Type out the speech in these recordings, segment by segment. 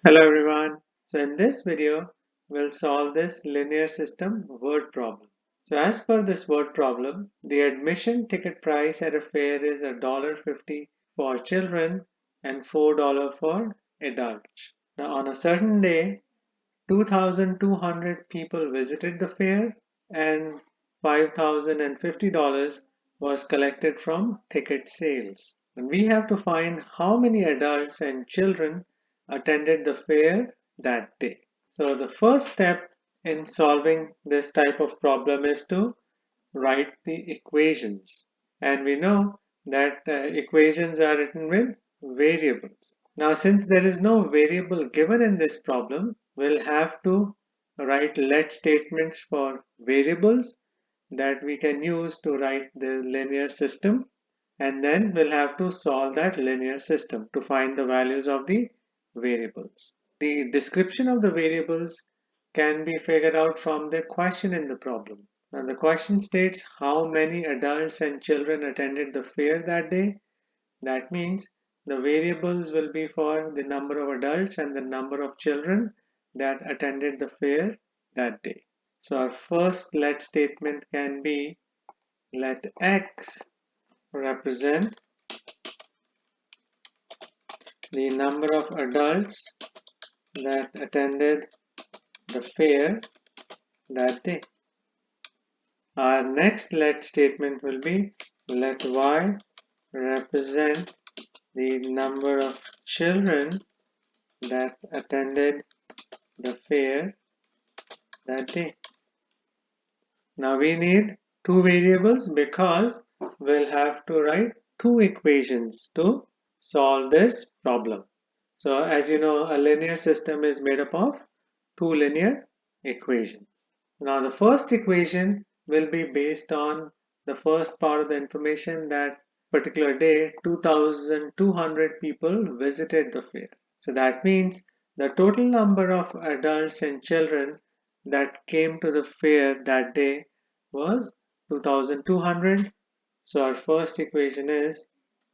Hello everyone. So in this video, we'll solve this linear system word problem. So as per this word problem, the admission ticket price at a fair is $1.50 for children and $4 for adults. Now on a certain day, 2,200 people visited the fair and $5,050 was collected from ticket sales. And we have to find how many adults and children attended the fair that day. So the first step in solving this type of problem is to write the equations. And we know that equations are written with variables. Now, since there is no variable given in this problem, we'll have to write let statements for variables that we can use to write the linear system. And then we'll have to solve that linear system to find the values of the variables. The description of the variables can be figured out from the question in the problem. Now the question states how many adults and children attended the fair that day. That means the variables will be for the number of adults and the number of children that attended the fair that day. So our first let statement can be let X represent the number of adults that attended the fair that day. Our next let statement will be let Y represent the number of children that attended the fair that day. Now we need two variables because we'll have to write two equations to solve this problem. So as you know, a linear system is made up of two linear equations. Now the first equation will be based on the first part of the information that particular day 2,200 people visited the fair. So that means the total number of adults and children that came to the fair that day was 2,200. So our first equation is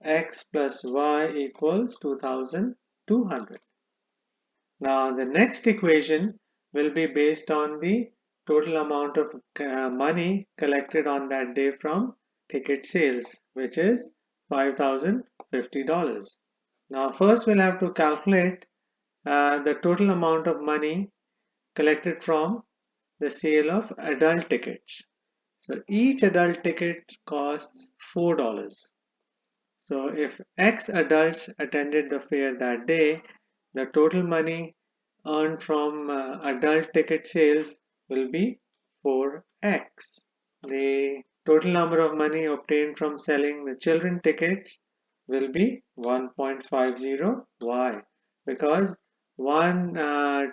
x plus y equals 2,200. Now the next equation will be based on the total amount of money collected on that day from ticket sales, which is $5,050. Now first we'll have to calculate the total amount of money collected from the sale of adult tickets. So each adult ticket costs $4. So if X adults attended the fair that day, the total money earned from adult ticket sales will be 4x. The total number of money obtained from selling the children tickets will be 1.50y because one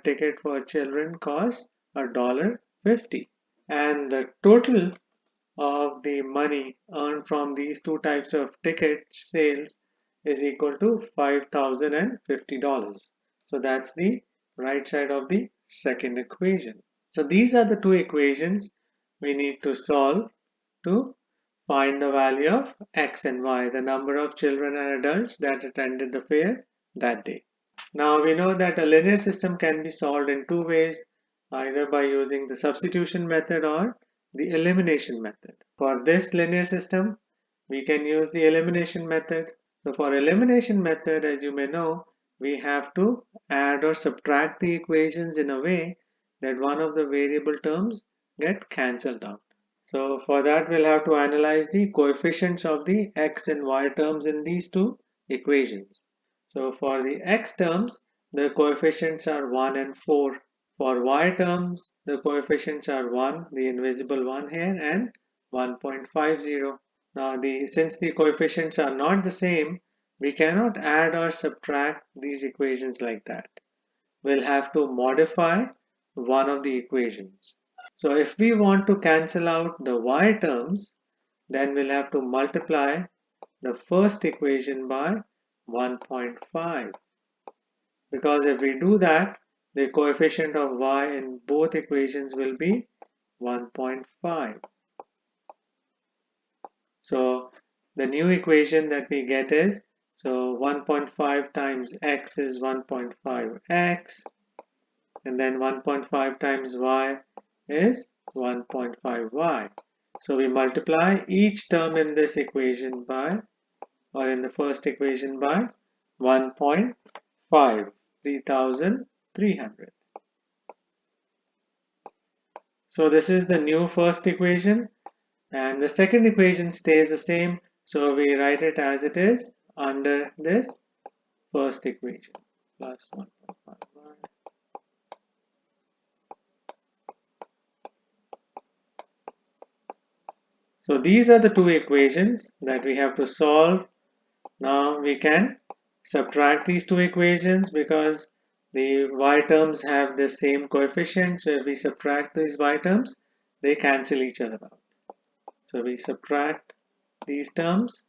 ticket for children costs $1.50 and the total of the money earned from these two types of ticket sales is equal to $5,050. So that's the right side of the second equation. So these are the two equations we need to solve to find the value of x and y, the number of children and adults that attended the fair that day. Now we know that a linear system can be solved in two ways, either by using the substitution method or the elimination method. For this linear system, we can use the elimination method. So for elimination method, as you may know, we have to add or subtract the equations in a way that one of the variable terms get cancelled out. So for that, we'll have to analyze the coefficients of the x and y terms in these two equations. So for the x terms, the coefficients are 1 and 4. For y terms, the coefficients are 1, the invisible 1 here, and 1.50. Now, since the coefficients are not the same, we cannot add or subtract these equations like that. We'll have to modify one of the equations. So if we want to cancel out the y terms, then we'll have to multiply the first equation by 1.5. Because if we do that, the coefficient of y in both equations will be 1.5. So the new equation that we get is, So 1.5 times x is 1.5x, and then 1.5 times y is 1.5y. So we multiply each term in this equation by, or in the first equation by 1.5, 3300. So this is the new first equation, and the second equation stays the same. So we write it as it is under this first equation, plus 1.5y. So these are the two equations that we have to solve. Now we can subtract these two equations because the y terms have the same coefficient. So if we subtract these y terms, they cancel each other out. So we subtract these terms,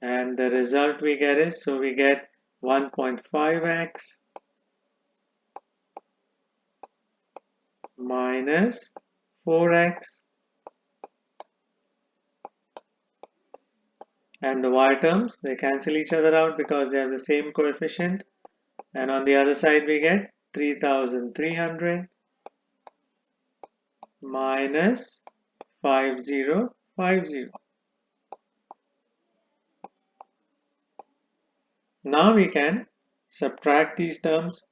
and the result we get is, so we get 1.5x minus 4x, and the y terms, they cancel each other out because they have the same coefficient, and on the other side we get 3300 minus 5050. Now we can subtract these terms.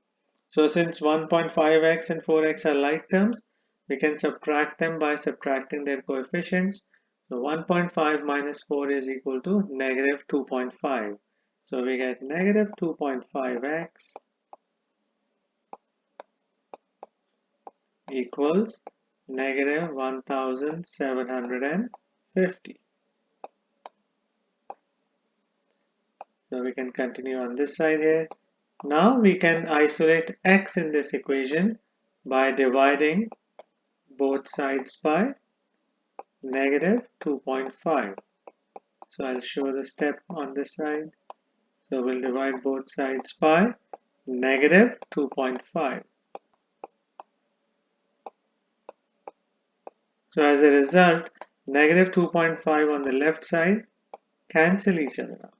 So since 1.5x and 4x are like terms, we can subtract them by subtracting their coefficients. So 1.5 minus 4 is equal to negative 2.5. So we get negative 2.5x equals negative 1750. So we can continue on this side here. Now we can isolate x in this equation by dividing both sides by negative 2.5. So I'll show the step on this side. So we'll divide both sides by negative 2.5. So as a result, negative 2.5 on the left side cancel each other out.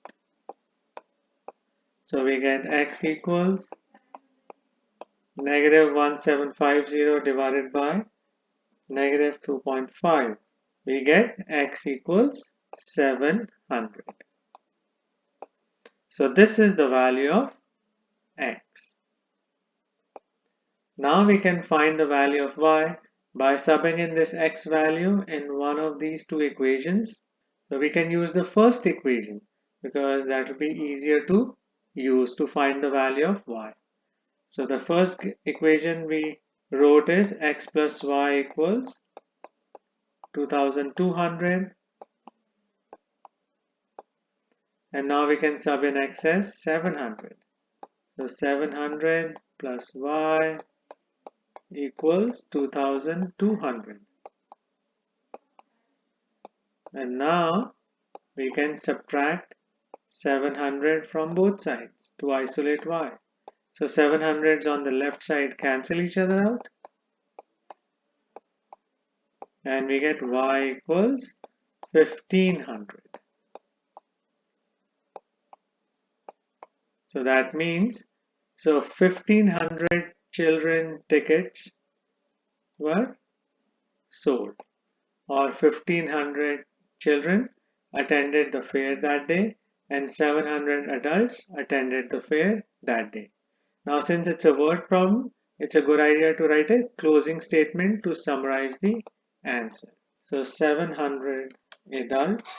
So we get x equals negative 1750 divided by negative 2.5. We get x equals 700. So this is the value of x. Now we can find the value of y by subbing in this x value in one of these two equations. So we can use the first equation because that will be easier to use to find the value of y. So the first equation we wrote is x plus y equals 2200, and now we can sub in x as 700. So 700 plus y equals 2200. And now we can subtract 700 from both sides to isolate y. So 700s on the left side cancel each other out, and we get y equals 1500. So that means, 1500 children tickets were sold, or 1500 children attended the fair that day, and 700 adults attended the fair that day. Now since it's a word problem, it's a good idea to write a closing statement to summarize the answer. So 700 adults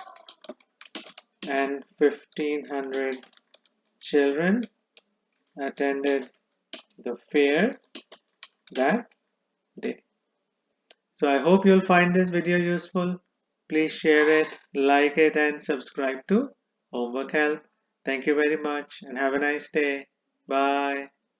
and 1500 children attended the fair that day. So I hope you'll find this video useful. Please share it, like it, and subscribe to Homework Help. Thank you very much and have a nice day. Bye.